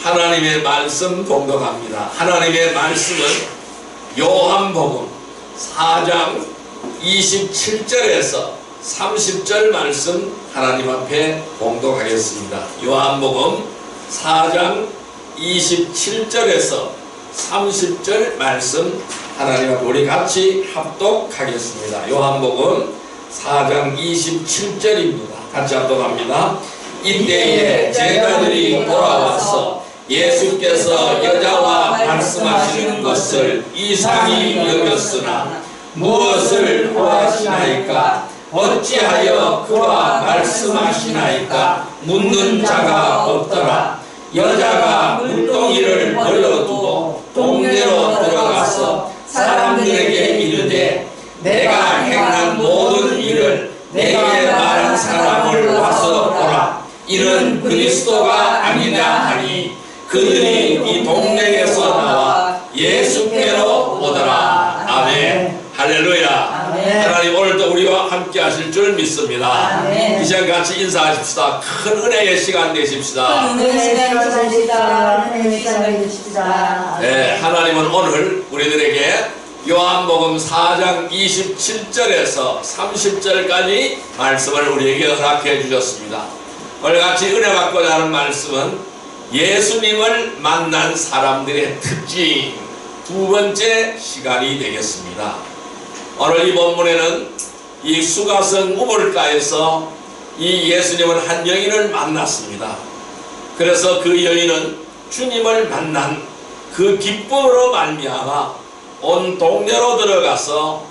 하나님의 말씀 봉독합니다. 하나님의 말씀은 요한복음 4장 27절에서 30절 말씀 하나님 앞에 봉독하겠습니다. 요한복음 4장 27절에서 30절 말씀 하나님 앞에 우리 같이 합독하겠습니다. 요한복음 4장 27절입니다. 같이 합독합니다. 이때에 제자들이 돌아와서 예수께서 여자와 말씀하시는 것을 이상히 여겼으나 무엇을 구하시나이까? 어찌하여 그와 말씀하시나이까? 묻는 자가 없더라. 여자가 물동이를 버려두고 동네로 들어가서 사람들에게 이르되 내가 행한 모든 일을 내게 말한 사람을 와서 보라. 이는 그리스도가 아니냐 하니 그들이 이 동네에서 나와 예수께로 오더라. 아멘. 할렐루야. 아멘. 하나님 오늘도 우리와 함께 하실 줄 믿습니다. 아멘. 이 시간 같이 인사하십시다. 큰 은혜의 시간 되십시다. 네, 하나님은 오늘 우리들에게 요한복음 4장 27절에서 30절까지 말씀을 우리에게 허락해 주셨습니다. 오늘 같이 은혜 받고자 하는 말씀은 예수님을 만난 사람들의 특징 두 번째 시간이 되겠습니다. 오늘 이 본문에는 이 수가성 우물가에서 이 예수님은 한 여인을 만났습니다. 그래서 그 여인은 주님을 만난 그 기쁨으로 말미암아 온 동네로 들어가서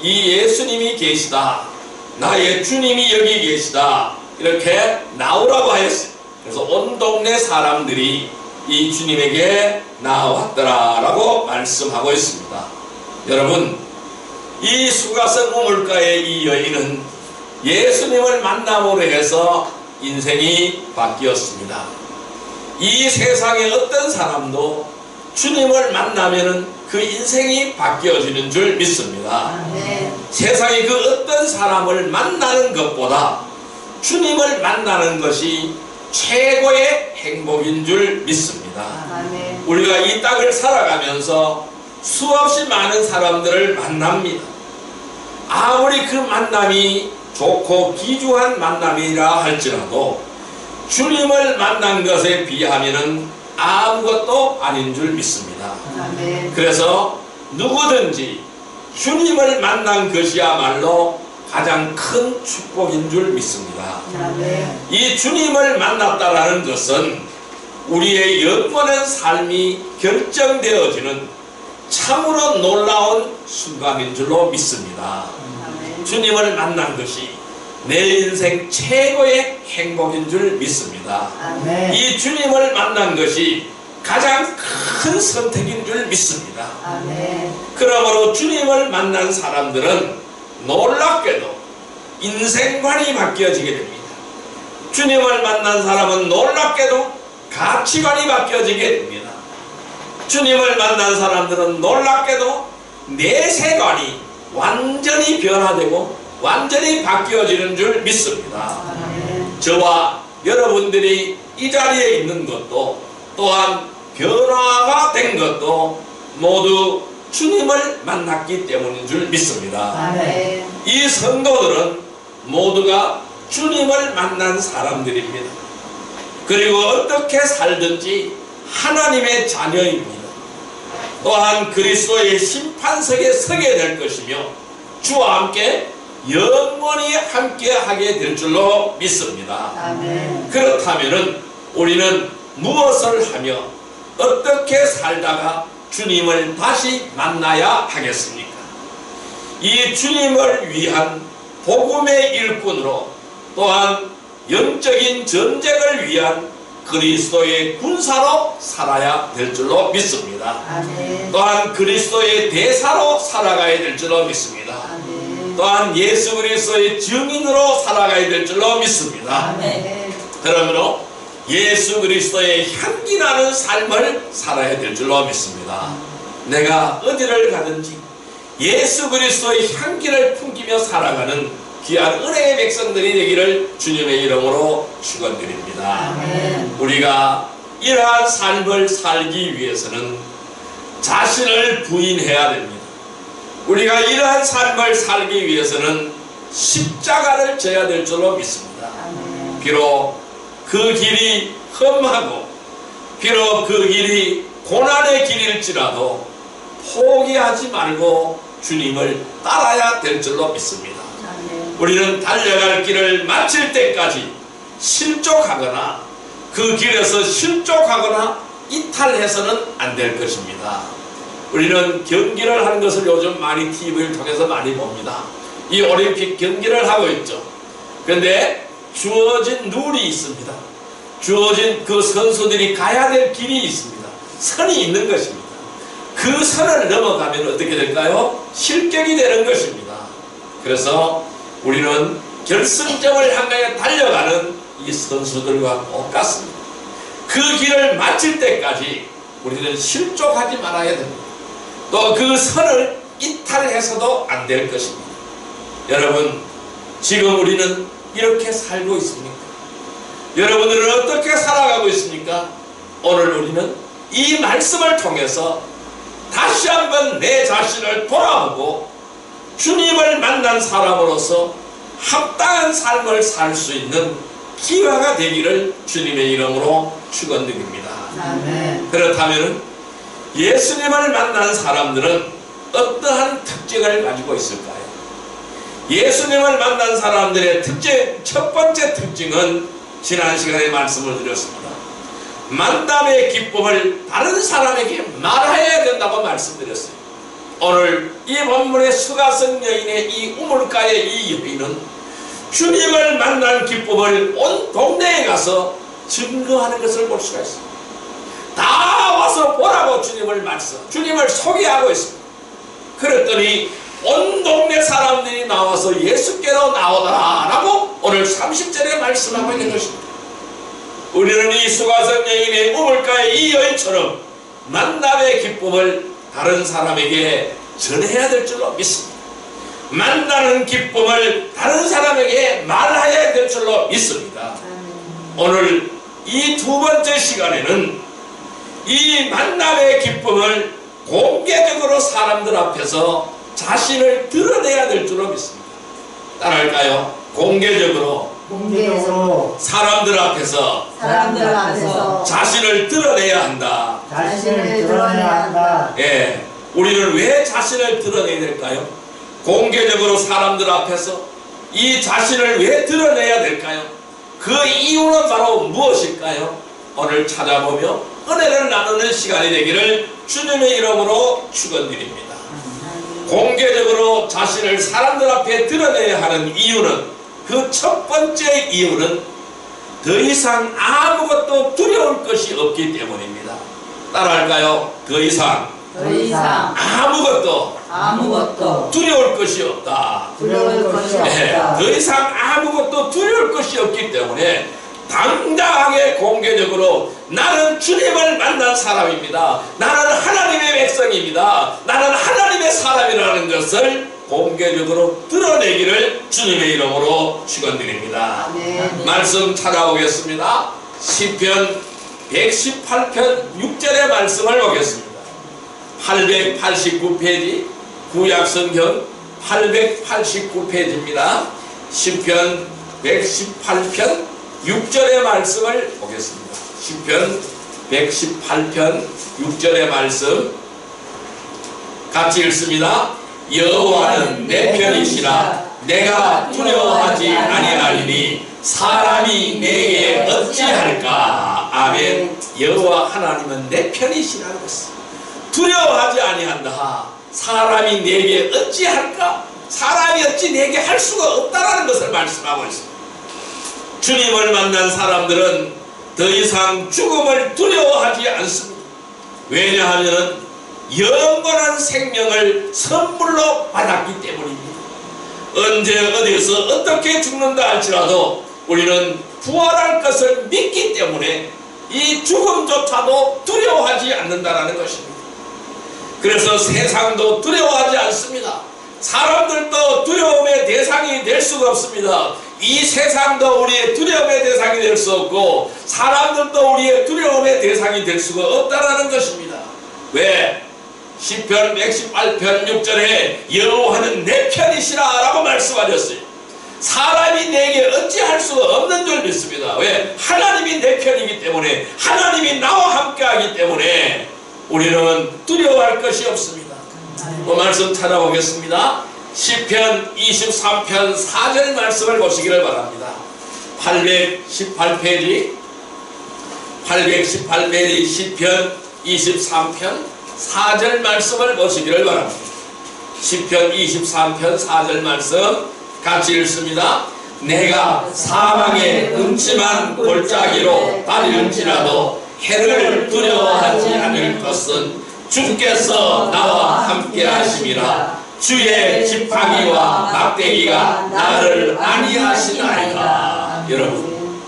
이 예수님이 계시다, 나의 주님이 여기 계시다, 이렇게 나오라고 하였어요. 그래서 온 동네 사람들이 이 주님에게 나왔더라 라고 말씀하고 있습니다. 여러분, 이 수가성 우물가의 이 여인은 예수님을 만남으로 해서 인생이 바뀌었습니다. 이 세상의 어떤 사람도 주님을 만나면은 그 인생이 바뀌어지는 줄 믿습니다. 네. 세상의 그 어떤 사람을 만나는 것보다 주님을 만나는 것이 최고의 행복인 줄 믿습니다. 네. 우리가 이 땅을 살아가면서 수없이 많은 사람들을 만납니다. 아무리 그 만남이 좋고 귀중한 만남이라 할지라도 주님을 만난 것에 비하면 아무것도 아닌 줄 믿습니다. 아멘. 그래서 누구든지 주님을 만난 것이야말로 가장 큰 축복인 줄 믿습니다. 아멘. 이 주님을 만났다라는 것은 우리의 영원한 삶이 결정되어지는 참으로 놀라운 순간인 줄로 믿습니다. 아멘. 주님을 만난 것이 내 인생 최고의 행복인 줄 믿습니다. 아멘. 이 주님을 만난 것이 가장 큰 선택인 줄 믿습니다. 아멘. 그러므로 주님을 만난 사람들은 놀랍게도 인생관이 바뀌어지게 됩니다. 주님을 만난 사람은 놀랍게도 가치관이 바뀌어지게 됩니다. 주님을 만난 사람들은 놀랍게도 내세관이 완전히 변화되고 완전히 바뀌어지는 줄 믿습니다. 아멘. 저와 여러분들이 이 자리에 있는 것도 또한 변화가 된 것도 모두 주님을 만났기 때문인 줄 믿습니다. 아멘. 이 성도들은 모두가 주님을 만난 사람들입니다. 그리고 어떻게 살든지 하나님의 자녀입니다. 또한 그리스도의 심판석에 서게 될 것이며 주와 함께 영원히 함께 하게 될 줄로 믿습니다. 아멘. 그렇다면 우리는 무엇을 하며 어떻게 살다가 주님을 다시 만나야 하겠습니까? 이 주님을 위한 복음의 일꾼으로 또한 영적인 전쟁을 위한 그리스도의 군사로 살아야 될 줄로 믿습니다. 아멘. 또한 그리스도의 대사로 살아가야 될 줄로 믿습니다. 아멘. 또한 예수 그리스도의 증인으로 살아가야 될 줄로 믿습니다. 아멘. 그러므로 예수 그리스도의 향기나는 삶을 살아야 될 줄로 믿습니다. 내가 어디를 가든지 예수 그리스도의 향기를 풍기며 살아가는 귀한 은혜의 백성들이 되기를 주님의 이름으로 축원드립니다. 아멘. 우리가 이러한 삶을 살기 위해서는 자신을 부인해야 됩니다. 우리가 이러한 삶을 살기 위해서는 십자가를 져야 될 줄로 믿습니다. 비록 그 길이 험하고 비록 그 길이 고난의 길일지라도 포기하지 말고 주님을 따라야 될 줄로 믿습니다. 우리는 달려갈 길을 마칠 때까지 실족하거나 그 길에서 실족하거나 이탈해서는 안 될 것입니다. 우리는 경기를 하는 것을 요즘 많이 TV를 통해서 많이 봅니다. 이 올림픽 경기를 하고 있죠. 그런데 주어진 룰이 있습니다. 주어진 그 선수들이 가야 될 길이 있습니다. 선이 있는 것입니다. 그 선을 넘어가면 어떻게 될까요? 실격이 되는 것입니다. 그래서 우리는 결승점을 향해 달려가는 이 선수들과 똑같습니다. 그 길을 마칠 때까지 우리는 실족하지 말아야 됩니다. 또 그 선을 이탈해서도 안 될 것입니다. 여러분, 지금 우리는 이렇게 살고 있습니까? 여러분들은 어떻게 살아가고 있습니까? 오늘 우리는 이 말씀을 통해서 다시 한번 내 자신을 돌아보고 주님을 만난 사람으로서 합당한 삶을 살 수 있는 기회가 되기를 주님의 이름으로 축원드립니다. 그렇다면 예수님을 만난 사람들은 어떠한 특징을 가지고 있을까요? 예수님을 만난 사람들의 특징, 첫 번째 특징은 지난 시간에 말씀을 드렸습니다. 만남의 기쁨을 다른 사람에게 말해야 된다고 말씀드렸어요. 오늘 이 본문의 수가성 여인의 이 우물가의 이 여인은 주님을 만난 기쁨을 온 동네에 가서 증거하는 것을 볼 수가 있습니다. 다 와서 보라고 주님을 소개하고 있습니다. 그랬더니 온 동네 사람들이 나와서 예수께로 나오더라 라고 오늘 30절에 말씀하고 있는 것입니다. 우리는 이 수가성 여인의 우물가의 이 여인처럼 만남의 기쁨을 다른 사람에게 전해야 될 줄로 믿습니다. 만나는 기쁨을 다른 사람에게 말해야 될 줄로 믿습니다. 오늘 이 두 번째 시간에는 이 만남의 기쁨을 공개적으로 사람들 앞에서 자신을 드러내야 될 줄로 믿습니다. 따라할까요? 공개적으로 사람들 앞에서 자신을 드러내야 한다. 예, 우리는 왜 자신을 드러내야 될까요? 공개적으로 사람들 앞에서 이 자신을 왜 드러내야 될까요? 그 이유는 바로 무엇일까요? 오늘 찾아보며 은혜를 나누는 시간이 되기를 주님의 이름으로 축원드립니다. 공개적으로 자신을 사람들 앞에 드러내야 하는 이유는, 그 첫 번째 이유는 더 이상 아무것도 두려울 것이 없기 때문입니다. 따라할까요? 더 이상 아무것도 두려울 것이 없다. 더 이상 아무것도 두려울 것이 없기 때문에 당당하게 공개적으로 나는 주님을 만난 사람입니다. 나는 하나님의 백성입니다. 나는 하나님의 사람이라는 것을 공개적으로 드러내기를 주님의 이름으로 축원드립니다. 말씀 찾아오겠습니다. 시편 118편 6절의 말씀을 보겠습니다. 889페이지 구약성경 889페이지입니다. 시편 118편 6절의 말씀을 보겠습니다. 시편 118편 6절의 말씀 같이 읽습니다. 여호와는 내 편이시라 내가 두려워하지 아니하리니 사람이 내게 어찌할까. 아멘. 여호와 하나님은 내 편이시라는 것을 두려워하지 아니한다. 사람이 내게 어찌할까. 사람이 어찌 내게 할 수가 없다라는 것을 말씀하고 있습니다. 주님을 만난 사람들은 더 이상 죽음을 두려워하지 않습니다. 왜냐하면 영원한 생명을 선물로 받았기 때문입니다. 언제 어디서 어떻게 죽는다 할지라도 우리는 부활할 것을 믿기 때문에 이 죽음조차도 두려워하지 않는다는 것입니다. 그래서 세상도 두려워하지 않습니다. 사람들도 두려움의 대상이 될 수가 없습니다. 이 세상도 우리의 두려움의 대상이 될 수 없고 사람들도 우리의 두려움의 대상이 될 수가 없다라는 것입니다. 왜? 시편 118편 6절에 여호와는 내 편이시라 라고 말씀하셨어요. 사람이 내게 어찌할 수가 없는 줄 믿습니다. 왜? 하나님이 내 편이기 때문에, 하나님이 나와 함께하기 때문에 우리는 두려워할 것이 없습니다. 그 말씀 찾아보겠습니다. 시편 23편 4절 말씀을 보시기를 바랍니다. 818페이지 시편 23편 4절 말씀을 보시기를 바랍니다. 시편 23편 4절 말씀 같이 읽습니다. 내가 사망의 음침한 골짜기로 다닐지라도 해를 두려워하지 않을 것은 주께서 나와 함께 하심이라. 주의 지팡이와 막대기가 나를 안위하시나이다. 여러분,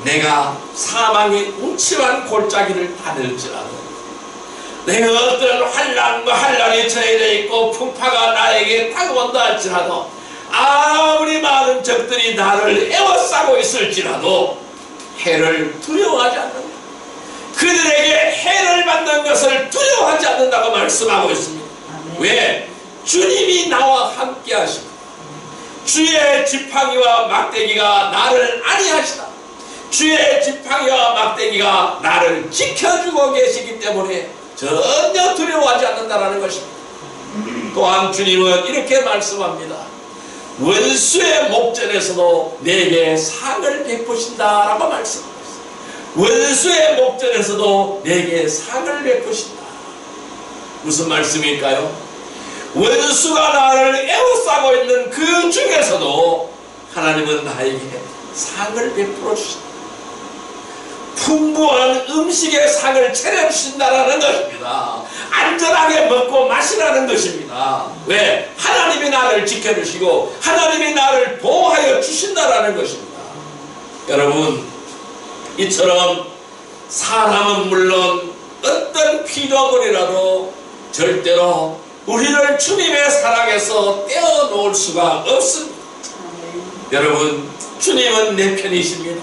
내가 사망의 음침한 골짜기를 다닐지라도, 내가 어떤 환난과 환난이 저에게 있고 풍파가 나에게 다가온다 할지라도, 아무리 많은 적들이 나를 에워싸고 있을지라도 해를 두려워하지 않는다. 그들에게 해를 받는 것을 두려워하지 않는다고 말씀하고 있습니다. 왜? 주님이 나와 함께 하시고 주의 지팡이와 막대기가 나를 안위하시다. 주의 지팡이와 막대기가 나를 지켜주고 계시기 때문에 전혀 두려워하지 않는다라는 것입니다. 또한 주님은 이렇게 말씀합니다. 원수의 목전에서도 내게 상을 베푸신다라고 말씀합니다. 원수의 목전에서도 내게 상을 베푸신다. 무슨 말씀일까요? 원수가 나를 에워싸고 있는 그 중에서도 하나님은 나에게 상을 베풀어 주신다. 풍부한 음식의 상을 차려주신다라는 것입니다. 안전하게 먹고 마시라는 것입니다. 왜? 하나님이 나를 지켜주시고 하나님이 나를 보호하여 주신다라는 것입니다. 여러분, 이처럼 사람은 물론 어떤 피조물이라도 절대로 우리를 주님의 사랑에서 떼어놓을 수가 없습니다. 여러분, 주님은 내 편이십니다.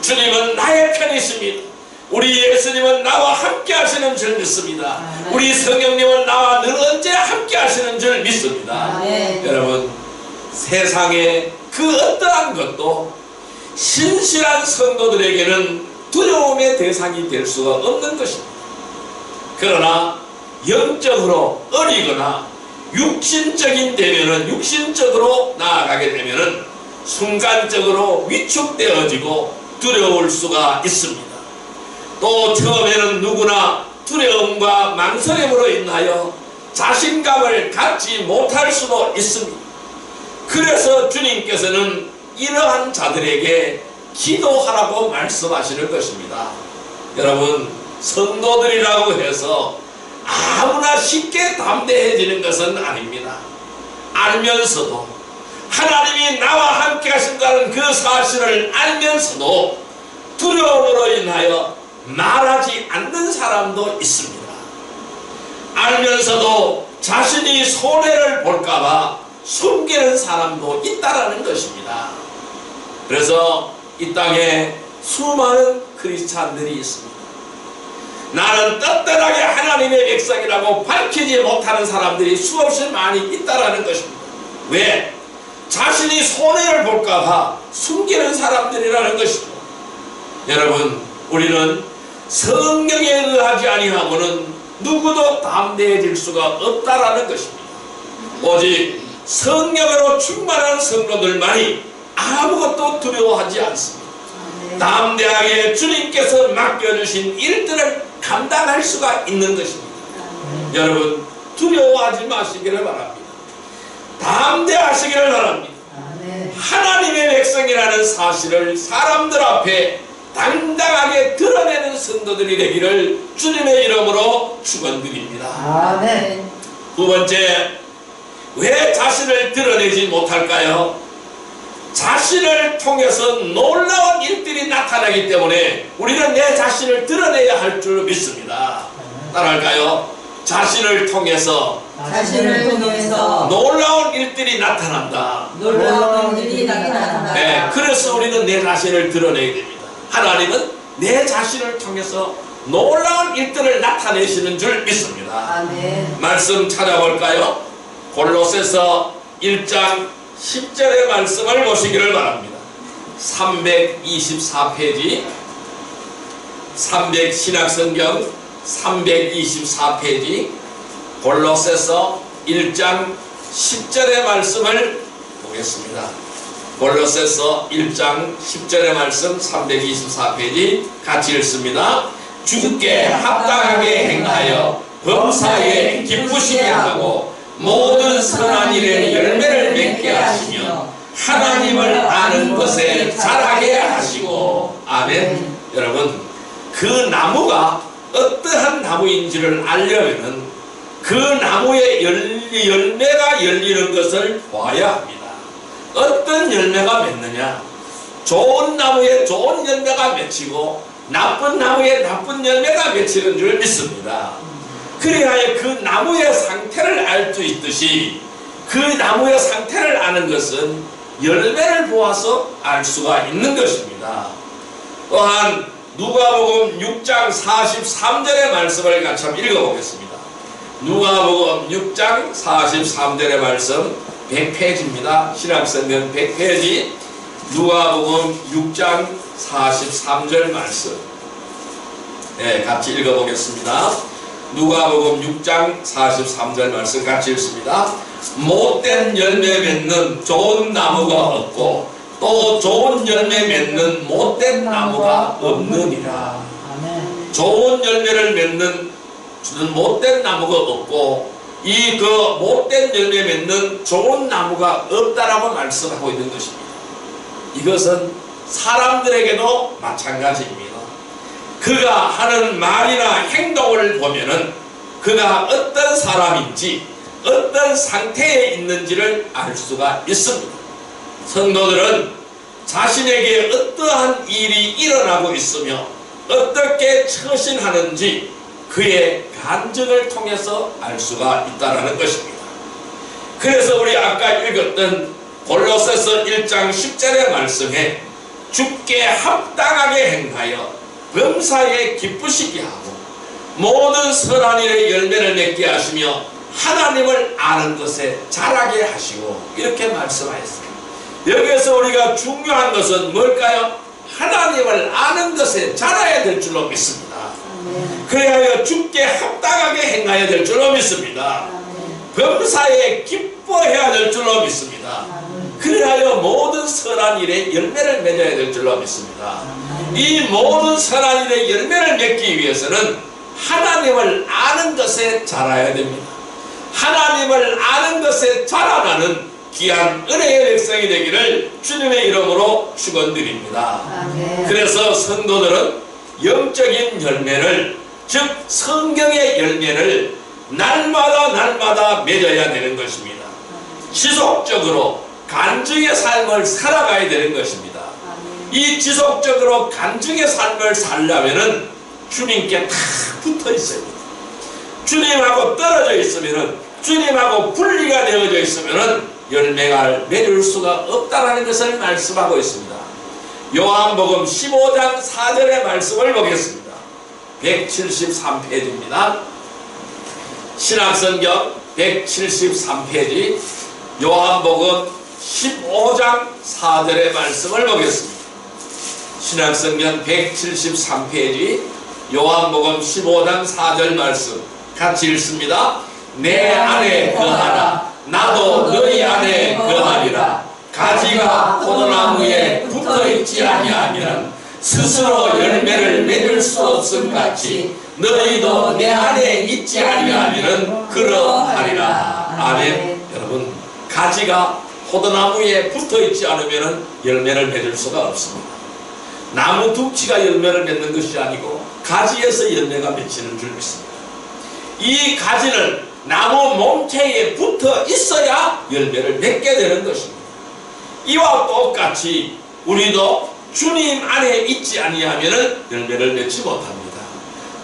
주님은 나의 편이십니다. 우리 예수님은 나와 함께 하시는 줄 믿습니다. 우리 성령님은 나와 늘 언제 함께 하시는 줄 믿습니다. 여러분, 세상에 그 어떠한 것도 신실한 성도들에게는 두려움의 대상이 될 수가 없는 것입니다. 그러나 영적으로 어리거나 육신적으로 나아가게 되면은 순간적으로 위축되어지고 두려울 수가 있습니다. 또 처음에는 누구나 두려움과 망설임으로 인하여 자신감을 갖지 못할 수도 있습니다. 그래서 주님께서는 이러한 자들에게 기도하라고 말씀하시는 것입니다. 여러분, 성도들이라고 해서 아무나 쉽게 담대해지는 것은 아닙니다. 알면서도, 하나님이 나와 함께 하신다는 그 사실을 알면서도 두려움으로 인하여 말하지 않는 사람도 있습니다. 알면서도 자신이 손해를 볼까봐 숨기는 사람도 있다라는 것입니다. 그래서 이 땅에 수많은 크리스찬들이 있습니다. 나는 떳떳하게 하나님의 백성이라고 밝히지 못하는 사람들이 수없이 많이 있다라는 것입니다. 왜? 자신이 손해를 볼까봐 숨기는 사람들이라는 것이죠. 여러분, 우리는 성경에 의하지 아니하고는 누구도 담대해질 수가 없다라는 것입니다. 오직 성령으로 충만한 성도들만이 아무것도 두려워하지 않습니다. 담대하게 주님께서 맡겨주신 일들을 감당할 수가 있는 것입니다. 여러분, 두려워하지 마시기를 바랍니다. 담대하시기를 바랍니다. 하나님의 백성이라는 사실을 사람들 앞에 당당하게 드러내는 성도들이 되기를 주님의 이름으로 축원드립니다. 두 번째, 왜 자신을 드러내지 못할까요? 자신을 통해서 놀라운 일들이 나타나기 때문에 우리는 내 자신을 드러내야 할 줄 믿습니다. 따라할까요? 자신을 통해서 놀라운 일들이 나타난다. 네, 그래서 우리는 내 자신을 드러내야 됩니다. 하나님은 내 자신을 통해서 놀라운 일들을 나타내시는 줄 믿습니다. 아멘. 말씀 찾아볼까요? 골로새서 1장 10절의 말씀을 보시기를 바랍니다. 324페이지 신약성경 324페이지 골로새서 1장 10절의 말씀을 보겠습니다. 골로새서 1장 10절의 말씀 324페이지 같이 읽습니다. 주께 합당하게 행하여 범사에 기쁘시게 하고 모든 선한 일에 열매를 맺게 하시며 하나님을 아는 것에 자라게 하시고. 아멘. 여러분, 그 나무가 어떠한 나무인지를 알려면은 그 나무의 열매가 열리는 것을 봐야 합니다. 어떤 열매가 맺느냐? 좋은 나무에 좋은 열매가 맺히고 나쁜 나무에 나쁜 열매가 맺히는 줄 믿습니다. 그래야 그 나무의 상태를 알 수 있듯이 그 나무의 상태를 아는 것은 열매를 보아서 알 수가 있는 것입니다. 또한 누가복음 6장 43절의 말씀을 같이 한번 읽어보겠습니다. 누가복음 6장 43절의 말씀 100페이지입니다. 신약성경 100페이지 누가복음 6장 43절 말씀, 네, 같이 읽어보겠습니다. 누가복음 6장 43절 말씀 같이 읽습니다. 못된 열매 맺는 좋은 나무가 없고 또 좋은 열매 맺는 못된 나무가 없느니라. 좋은 열매를 맺는 못된 나무가 없고 이 그 못된 열매 맺는 좋은 나무가 없다라고 말씀하고 있는 것입니다. 이것은 사람들에게도 마찬가지입니다. 그가 하는 말이나 행동을 보면은 그가 어떤 사람인지 어떤 상태에 있는지를 알 수가 있습니다. 성도들은 자신에게 어떠한 일이 일어나고 있으며 어떻게 처신하는지 그의 간증을 통해서 알 수가 있다는 것입니다. 그래서 우리 아까 읽었던 골로새서 1장 10절의 말씀에 주께 합당하게 행하여 범사에 기쁘시게 하고 모든 선한 일에 열매를 맺게 하시며 하나님을 아는 것에 자라게 하시고 이렇게 말씀하였습니다. 여기에서 우리가 중요한 것은 뭘까요? 하나님을 아는 것에 자라야 될 줄로 믿습니다. 그래야 주께 합당하게 행해야 될 줄로 믿습니다. 범사에 기뻐해야 될 줄로 믿습니다. 그래야 모든 선한 일에 열매를 맺어야 될 줄로 믿습니다. 이 모든 선한 일에 열매를 맺기 위해서는 하나님을 아는 것에 자라야 됩니다. 하나님을 아는 것에 자라나는 귀한 은혜의 백성이 되기를 주님의 이름으로 축원드립니다. 그래서 성도들은 영적인 열매를, 즉 성경의 열매를 날마다 맺어야 되는 것입니다. 지속적으로 간증의 삶을 살아가야 되는 것입니다. 이 지속적으로 간증의 삶을 살려면은 주님께 다 붙어 있어야 됩니다. 주님하고 떨어져 있으면은, 주님하고 분리가 되어져 있으면은 열매가 맺을 수가 없다라는 것을 말씀하고 있습니다. 요한복음 15장 4절의 말씀을 보겠습니다. 173페이지입니다. 신약성경 173페이지 요한복음 15장 4절의 말씀을 보겠습니다. 신약성경 173페이지 요한복음 15장 4절 말씀 같이 읽습니다. 내 안에 거하라 나도 너희 안에 거하리라. 가지가 포도나무에 붙어있지 아니하면 스스로 열매를 맺을 수 없음 같이 너희도 내 안에 있지 아니하면 그러하리라. 아멘. 여러분, 가지가 포도나무에 붙어있지 않으면 열매를 맺을 수가 없습니다. 나무 둑치가 열매를 맺는 것이 아니고 가지에서 열매가 맺히는 줄 믿습니다. 이 가지는 나무 몸체에 붙어 있어야 열매를 맺게 되는 것입니다. 이와 똑같이 우리도 주님 안에 있지 아니하면 열매를 맺지 못합니다.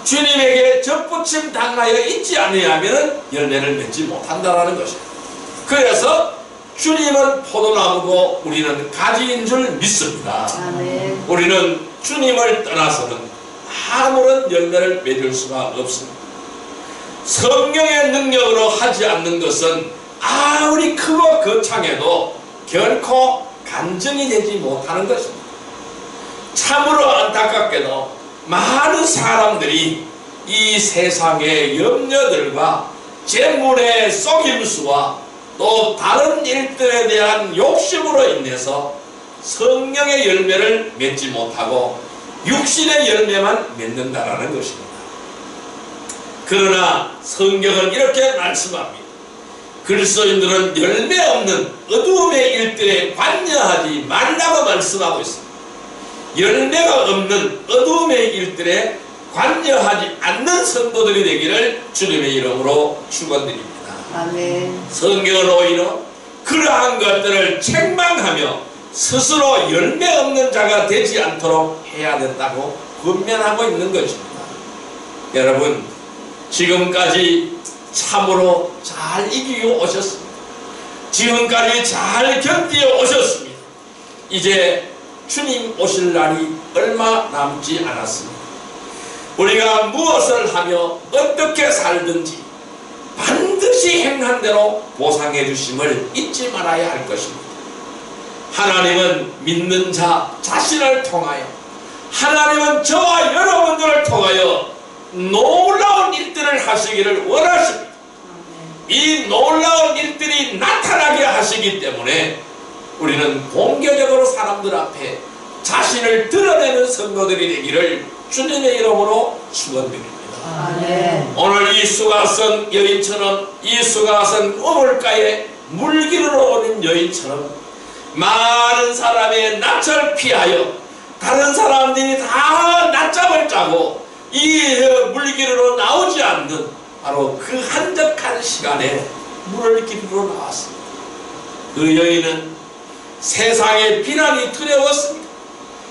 주님에게 접붙임 당하여 있지 아니하면 열매를 맺지 못한다라는 것입니다. 그래서 주님은 포도나무고 우리는 가지인 줄 믿습니다. 아멘. 우리는 주님을 떠나서는 아무런 열매를 맺을 수가 없습니다. 성령의 능력으로 하지 않는 것은 아무리 크고 거창해도 결코 간증이 되지 못하는 것입니다. 참으로 안타깝게도 많은 사람들이 이 세상의 염려들과 재물의 속임수와 또 다른 일들에 대한 욕심으로 인해서 성령의 열매를 맺지 못하고 육신의 열매만 맺는다라는 것입니다. 그러나 성경은 이렇게 말씀합니다. 그리스도인들은 열매 없는 어두움의 일들에 관여하지 말라고 말씀하고 있습니다. 열매가 없는 어두움의 일들에 관여하지 않는 성도들이 되기를 주님의 이름으로 축원드립니다. 아멘. 성경은 오히려 그러한 것들을 책망하며 스스로 열매 없는 자가 되지 않도록 해야 된다고 권면하고 있는 것입니다. 여러분, 지금까지 참으로 잘 이기고 오셨습니다. 지금까지 잘 견디어 오셨습니다. 이제 주님 오실 날이 얼마 남지 않았습니다. 우리가 무엇을 하며 어떻게 살든지 반드시 행한 대로 보상해 주심을 잊지 말아야 할 것입니다. 하나님은 믿는 자 자신을 통하여, 하나님은 저와 여러분들을 통하여 놀라운 일들을 하시기를 원하십니다. 이 놀라운 일들이 나타나게 하시기 때문에 우리는 공개적으로 사람들 앞에 자신을 드러내는 성도들이 되기를 주님의 이름으로 축원드립니다. 아멘. 오늘 이 수가성 여인처럼, 이 수가성 우물가에 물기르러 오는 여인처럼 많은 사람의 낯을 피하여 다른 사람들이 다 낮잠을 자고 이 물기르러 나오지 않는 바로 그 한적한 시간에 물을 기르러 나왔습니다. 그 여인은 세상의 비난이 두려웠습니다.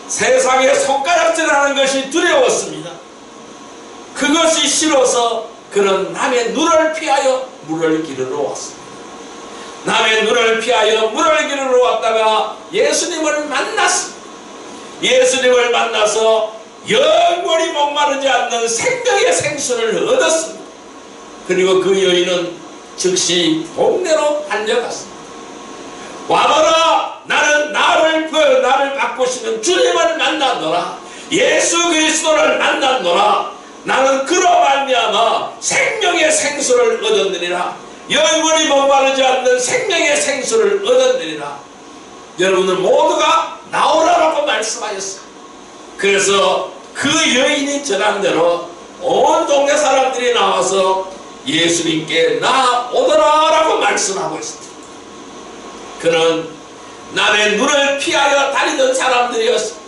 세상의 손가락질하는 것이 두려웠습니다. 그것이 싫어서 그는 남의 눈을 피하여 물을 기르러 왔습니다. 남의 눈을 피하여 물을 기르러 왔다가 예수님을 만났습니다. 예수님을 만나서 영원히 목마르지 않는 생명의 생수를 얻었습니다. 그리고 그 여인은 즉시 동네로 달려갔습니다. 와봐라, 나는 나를 바꾸시는 주님을 만났노라. 예수 그리스도를 만났노라. 나는 그로 말미암아 생명의 생수를 얻었느니라. 영원히 목마르지 않는 생명의 생수를 얻었느니라. 여러분들 모두가 나오라라고 말씀하였어요. 그래서 그 여인이 전한 대로 온 동네 사람들이 나와서 예수님께 나오더라 라고 말씀하고 있습니다. 그는 남의 눈을 피하여 다니던 사람들이었습니다.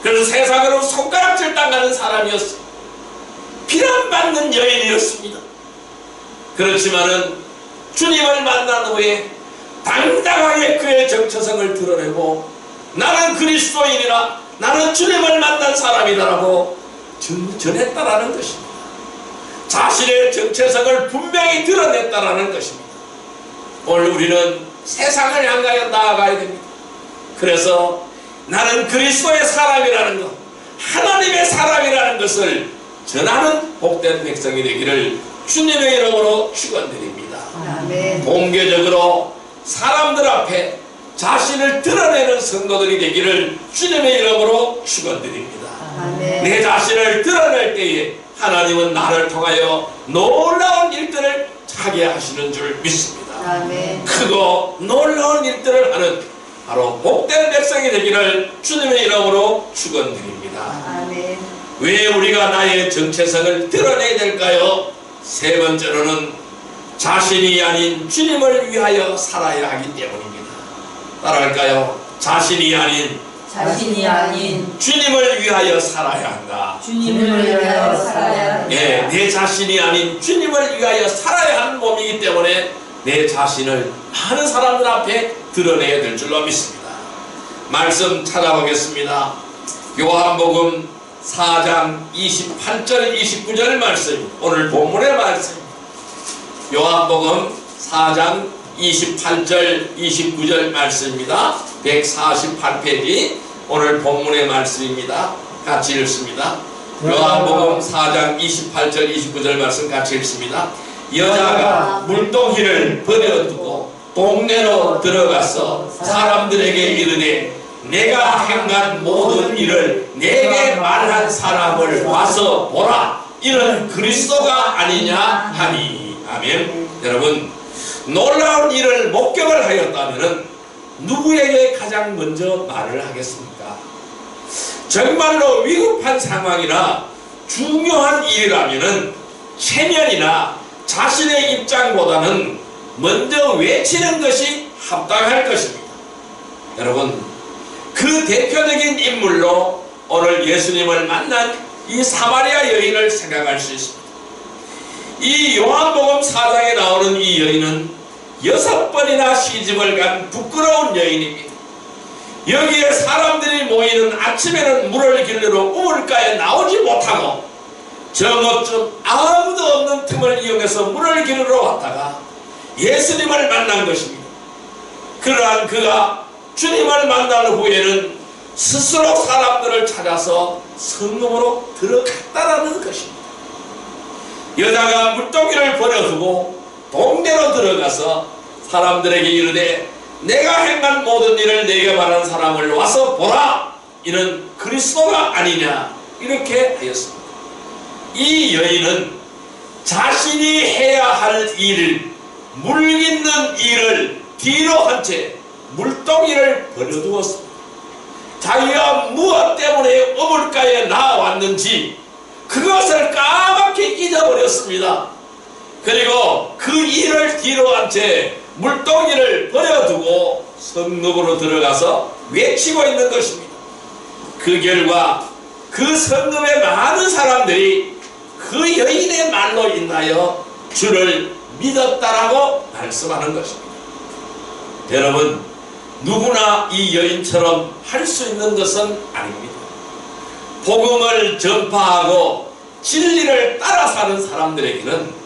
그래서 세상으로 손가락질 당하는 사람이었습니다. 비난받는 여인이었습니다. 그렇지만은 주님을 만난 후에 당당하게 그의 정체성을 드러내고 나는 그리스도인이라, 나는 주님을 만난 사람이다라고 전했다라는 것입니다. 자신의 정체성을 분명히 드러냈다라는 것입니다. 오늘 우리는 세상을 향하여 나아가야 됩니다. 그래서 나는 그리스도의 사람이라는 것, 하나님의 사람이라는 것을 전하는 복된 백성이 되기를 주님의 이름으로 축원드립니다. 아멘. 공개적으로 사람들 앞에 자신을 드러내는 성도들이 되기를 주님의 이름으로 축원드립니다. 아멘. 내 자신을 드러낼 때에 하나님은 나를 통하여 놀라운 일들을 하게 하시는 줄 믿습니다. 아멘. 크고 놀라운 일들을 하는 바로 복된 백성이 되기를 주님의 이름으로 축원드립니다. 아멘. 왜 우리가 나의 정체성을 드러내야 될까요? 세 번째로는 자신이 아닌 주님을 위하여 살아야 하기 때문입니다. 따라할까요? 자신이 아닌 주님을 위하여 살아야 한다. 주님을 위하여 살아야 한다. 예, 내 자신이 아닌 주님을 위하여 살아야 하는 몸이기 때문에 내 자신을 많은 사람들 앞에 드러내야 될 줄로 믿습니다. 말씀 찾아보겠습니다. 요한복음 4장 28절 29절 말씀, 오늘 본문의 말씀. 요한복음 4장 28절 29절 말씀입니다. 148페이지 오늘 본문의 말씀입니다. 같이 읽습니다. 요한복음 4장 28절 29절 말씀 같이 읽습니다. 여자가 물동이를 버려두고 동네로 들어가서 사람들에게 이르되 내가 행한 모든 일을 내게 말한 사람을 와서 보라, 이는 그리스도가 아니냐 하니. 아멘. 여러분, 놀라운 일을 목격을 하였다면 누구에게 가장 먼저 말을 하겠습니까? 정말로 위급한 상황이나 중요한 일이라면 체면이나 자신의 입장보다는 먼저 외치는 것이 합당할 것입니다. 여러분, 그 대표적인 인물로 오늘 예수님을 만난 이 사마리아 여인을 생각할 수 있습니다. 이 요한복음 4장에 나오는 이 여인은 6번이나 시집을 간 부끄러운 여인입니다. 여기에 사람들이 모이는 아침에는 물을 길르러 우물가에 나오지 못하고 저것좀 아무도 없는 틈을 이용해서 물을 길르러 왔다가 예수님을 만난 것입니다. 그러한 그가 주님을 만난 후에는 스스로 사람들을 찾아서 성금으로 들어갔다라는 것입니다. 여자가 물동이를 버려두고 동네로 들어가서 사람들에게 이르되 내가 행한 모든 일을 내게 말한 사람을 와서 보라, 이는 그리스도가 아니냐, 이렇게 하였습니다. 이 여인은 자신이 해야 할 일을, 물 깃는 일을 뒤로 한 채 물동이를 버려두었습니다. 자기가 무엇 때문에 우물가에 나왔는지 그것을 까맣게 잊어버렸습니다. 그리고 그 일을 뒤로 한 채 물동이를 버려두고 성읍으로 들어가서 외치고 있는 것입니다. 그 결과 그 성읍의 많은 사람들이 그 여인의 말로 인하여 주를 믿었다라고 말씀하는 것입니다. 여러분, 누구나 이 여인처럼 할 수 있는 것은 아닙니다. 복음을 전파하고 진리를 따라 사는 사람들에게는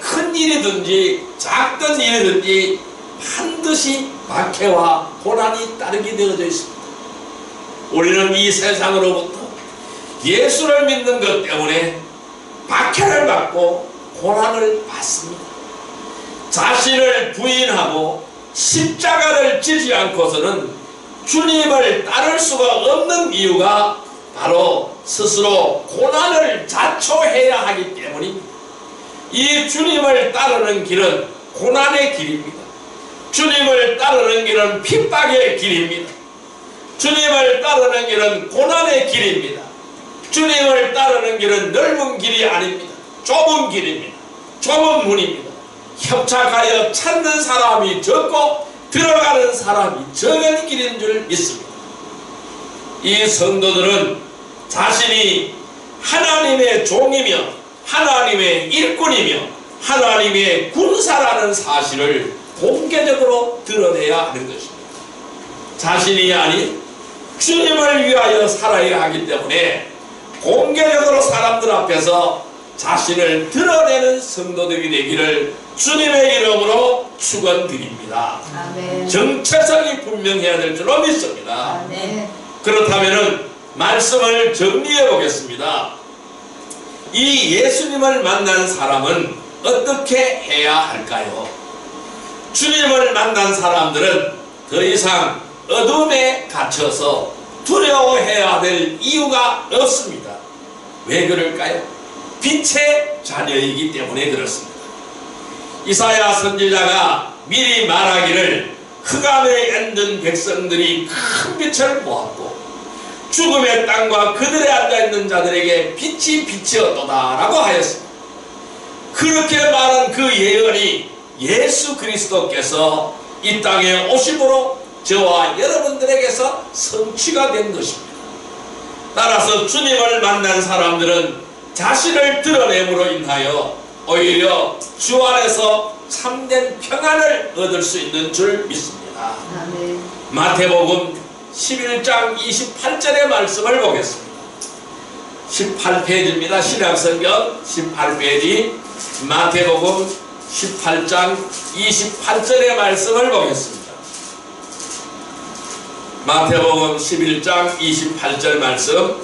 큰 일이든지 작든 일이든지 반드시 박해와 고난이 따르게 되어져 있습니다. 우리는 이 세상으로부터 예수를 믿는 것 때문에 박해를 받고 고난을 받습니다. 자신을 부인하고 십자가를 지지 않고서는 주님을 따를 수가 없는 이유가 바로 스스로 고난을 자초해야 하기 때문입니다. 이 주님을 따르는 길은 고난의 길입니다. 주님을 따르는 길은 핍박의 길입니다. 주님을 따르는 길은 고난의 길입니다. 주님을 따르는 길은 넓은 길이 아닙니다. 좁은 길입니다. 좁은 문입니다. 협착하여 찾는 사람이 적고 들어가는 사람이 적은 길인 줄 믿습니다. 이 성도들은 자신이 하나님의 종이며 하나님의 일꾼이며 하나님의 군사라는 사실을 공개적으로 드러내야 하는 것입니다. 자신이 아닌 주님을 위하여 살아야 하기 때문에 공개적으로 사람들 앞에서 자신을 드러내는 성도들이 되기를 주님의 이름으로 축원드립니다. 아멘. 정체성이 분명해야 될 줄로 믿습니다. 아멘. 그렇다면 말씀을 정리해 보겠습니다. 이 예수님을 만난 사람은 어떻게 해야 할까요? 주님을 만난 사람들은 더 이상 어둠에 갇혀서 두려워해야 될 이유가 없습니다. 왜 그럴까요? 빛의 자녀이기 때문에 그렇습니다. 이사야 선지자가 미리 말하기를 흑암에 앉은 백성들이 큰 빛을 보았고 죽음의 땅과 그들에 앉아있는 자들에게 빛이 비치었도다 라고 하였습니다. 그렇게 말한 그 예언이 예수 그리스도께서 이 땅에 오심으로 저와 여러분들에게서 성취가 된 것입니다. 따라서 주님을 만난 사람들은 자신을 드러냄으로 인하여 오히려 주 안에서 참된 평안을 얻을 수 있는 줄 믿습니다. 아멘. 마태복음 11장 28절의 말씀을 보겠습니다. 18페이지입니다. 신약성경 18페이지 마태복음 18장 28절의 말씀을 보겠습니다. 마태복음 11장 28절 말씀,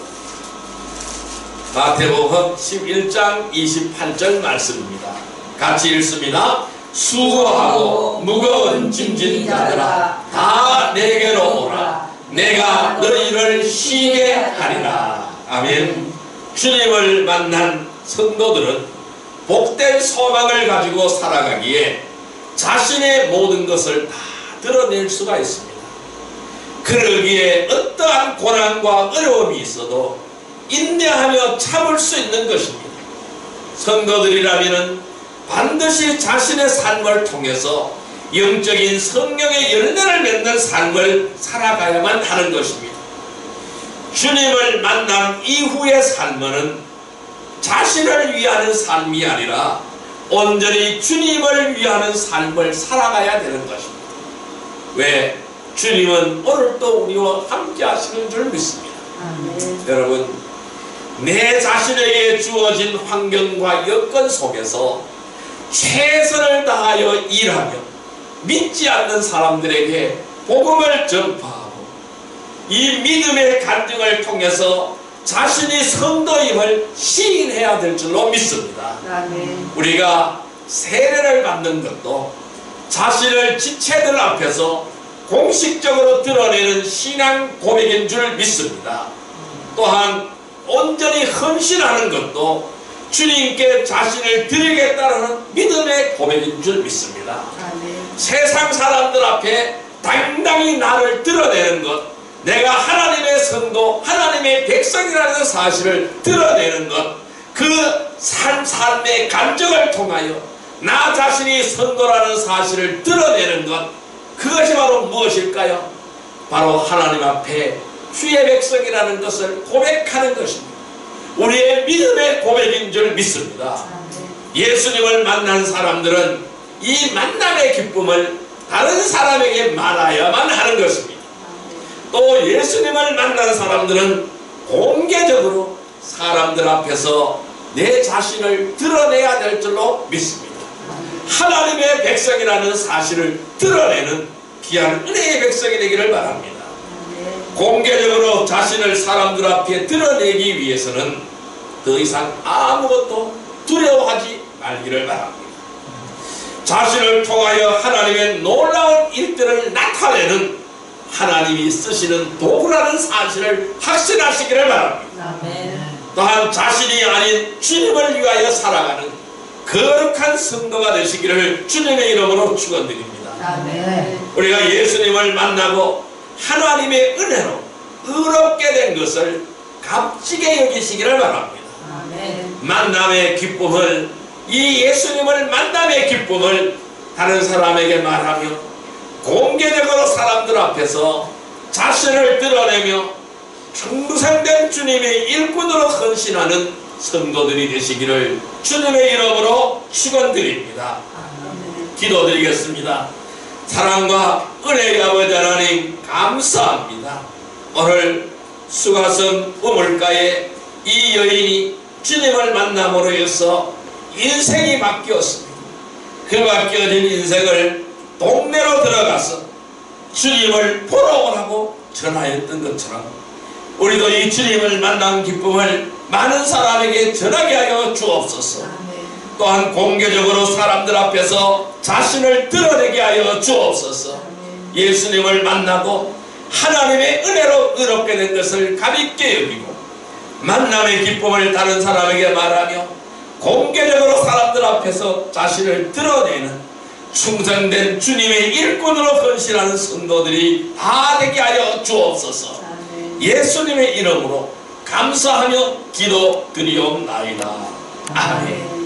마태복음 11장 28절 말씀입니다. 같이 읽습니다. 수고하고 무거운 짐진 자들아 다 내게로 오라. 내가 너희를 쉬게 하리라. 아멘. 주님을 만난 성도들은 복된 소망을 가지고 살아가기에 자신의 모든 것을 다 드러낼 수가 있습니다. 그러기에 어떠한 고난과 어려움이 있어도 인내하며 참을 수 있는 것입니다. 성도들이라면 반드시 자신의 삶을 통해서 영적인 성령의 열매를 맺는 삶을 살아가야만 하는 것입니다. 주님을 만난 이후의 삶은 자신을 위하는 삶이 아니라 온전히 주님을 위하는 삶을 살아가야 되는 것입니다. 왜? 주님은 오늘도 우리와 함께 하시는 줄 믿습니다. 여러분, 내 자신에게 주어진 환경과 여건 속에서 최선을 다하여 일하며 믿지 않는 사람들에게 복음을 전파하고 이 믿음의 간증을 통해서 자신이 성도임을 시인해야 될 줄로 믿습니다. 우리가 세례를 받는 것도 자신을 지체들 앞에서 공식적으로 드러내는 신앙 고백인 줄 믿습니다. 또한 온전히 헌신하는 것도 주님께 자신을 드리겠다는 믿음의 고백인 줄 믿습니다. 세상 사람들 앞에 당당히 나를 드러내는 것, 내가 하나님의 성도, 하나님의 백성이라는 사실을 드러내는 것, 그 삶의 감정을 통하여 나 자신이 성도라는 사실을 드러내는 것, 그것이 바로 무엇일까요? 바로 하나님 앞에 주의 백성이라는 것을 고백하는 것입니다. 우리의 믿음의 고백인 줄 믿습니다. 예수님을 만난 사람들은 이 만남의 기쁨을 다른 사람에게 말해야만 하는 것입니다. 또 예수님을 만난 사람들은 공개적으로 사람들 앞에서 내 자신을 드러내야 될 줄로 믿습니다. 하나님의 백성이라는 사실을 드러내는 귀한 은혜의 백성이 되기를 바랍니다. 공개적으로 자신을 사람들 앞에 드러내기 위해서는 더 이상 아무것도 두려워하지 말기를 바랍니다. 자신을 통하여 하나님의 놀라운 일들을 나타내는 하나님이 쓰시는 도구라는 사실을 확신하시기를 바랍니다. 또한 자신이 아닌 주님을 위하여 살아가는 거룩한 성도가 되시기를 주님의 이름으로 축원드립니다. 우리가 예수님을 만나고 하나님의 은혜로 의롭게 된 것을 값지게 여기시기를 바랍니다. 만남의 기쁨을, 이 예수님을 만남의 기쁨을 다른 사람에게 말하며 공개적으로 사람들 앞에서 자신을 드러내며 충성된 주님의 일꾼으로 헌신하는 성도들이 되시기를 주님의 이름으로 축원드립니다. 기도드리겠습니다. 사랑과 은혜의 아버지 하나님 감사합니다. 오늘 수가성 우물가에 이 여인이 주님을 만남으로 해서 인생이 바뀌었습니다. 그 바뀌어진 인생을 동네로 들어가서 주님을 보러 오라고 전하였던 것처럼 우리도 이 주님을 만난 기쁨을 많은 사람에게 전하게 하여 주옵소서. 또한 공개적으로 사람들 앞에서 자신을 드러내게 하여 주옵소서. 예수님을 만나고 하나님의 은혜로 의롭게 된 것을 가볍게 여기고 만남의 기쁨을 다른 사람에게 말하며 공개적으로 사람들 앞에서 자신을 드러내는 충성된 주님의 일꾼으로 헌신하는 성도들이 다 되게 하여 주옵소서. 예수님의 이름으로 감사하며 기도드리옵나이다. 아멘.